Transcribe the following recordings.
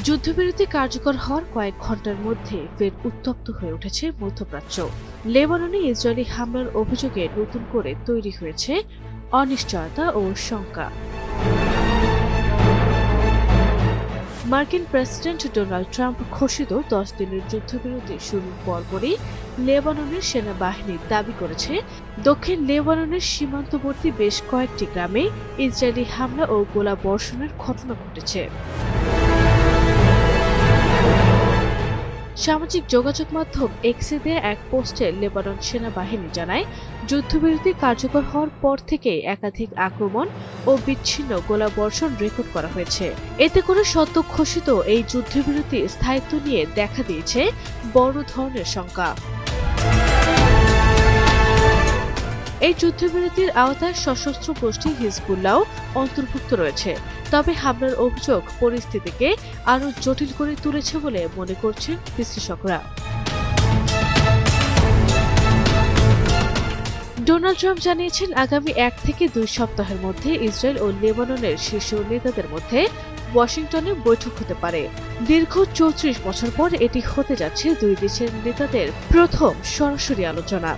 যুদ্ধবিরতি কার্যকর হওয়ার কয়েক ঘন্টার মধ্যে ফের উত্তপ্ত হয়ে উঠেছে মধ্যপ্রাচ্য। লেবাননে ইসরায়েলি হামলার অভিযোগে নতুন করে তৈরি হয়েছে অনিশ্চয়তা ও শঙ্কা। মার্কিন প্রেসিডেন্ট ডোনাল্ড ট্রাম্প ঘোষিত 10 দিনের যুদ্ধবিরতি শুরুর পরপরই লেবাননের সেনাবাহিনী দাবি করেছে, দক্ষিণ লেবাননের সীমান্তবর্তী বেশ কয়েকটি গ্রামে ইসরায়েলি হামলা ও গোলাবর্ষণের ঘটনা ঘটেছে। সামাজিক যোগাযোগ মাধ্যম এক্সে দেয়া এক পোস্টে লেবানন সেনাবাহিনী জানায়, যুদ্ধবিরতি কার্যকর হওয়ার পর থেকে একাধিক আক্রমণ ও বিচ্ছিন্ন গোলাবর্ষণ রেকর্ড করা হয়েছে। এতে করে সদ্য ঘোষিত এই যুদ্ধবিরতি স্থায়িত্ব নিয়ে দেখা দিয়েছে বড় ধরনের শঙ্কা। এই যুদ্ধবিরতির আওতায় সশস্ত্র গোষ্ঠী হিজবুল্লাহ অন্তর্ভুক্ত রয়েছে, তবে হামলার অভিযোগ পরিস্থিতিকে আরও জটিল করে তুলেছে বলে মনে করছেন বিশ্লেষকরা। ডোনাল্ড ট্রাম্প জানিয়েছেন, আগামী 1 থেকে 2 সপ্তাহের মধ্যে ইসরায়েল ও লেবাননের শীর্ষ নেতাদের মধ্যে ওয়াশিংটনে বৈঠক হতে পারে। দীর্ঘ 34 বছর পর এটি হতে যাচ্ছে দুই দেশের নেতাদের প্রথম সরাসরি আলোচনা।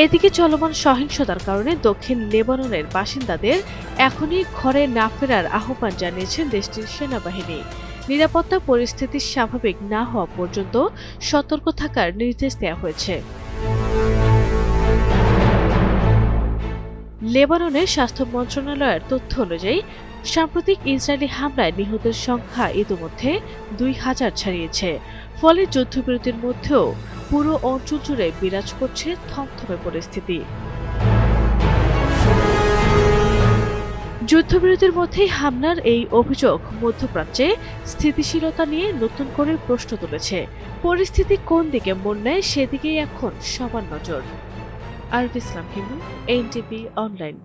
এদিকে চলমান সহিংসতার কারণে দক্ষিণ লেবাননের বাসিন্দাদের এখনই ঘরে না ফেরার আহ্বান জানিয়েছেন দেশটির সেনাবাহিনী। নিরাপত্তা পরিস্থিতি স্বাভাবিক না হওয়া পর্যন্ত সতর্ক থাকার নির্দেশ দেওয়া হয়েছে। লেবাননের স্বাস্থ্য মন্ত্রণালয়ের তথ্য অনুযায়ী সাম্প্রতিক ইসরায়েলি হামলায় নিহতের সংখ্যা ইতিমধ্যে 2000 ছাড়িয়েছে। ফলে যুদ্ধবিরতির মধ্যেও পুরো অঞ্চল জুড়ে বিরাজ করছে থমথমে পরিস্থিতি। যুদ্ধবিরতির মধ্যেই হামলার এই অভিযোগ মধ্যপ্রাচ্যে স্থিতিশীলতা নিয়ে নতুন করে প্রশ্ন তুলেছে। পরিস্থিতি কোন দিকে মোড় নেয় সেদিকেই এখন সবার নজর। আরব ইসলাম হিমু, এনটিভি অনলাইন।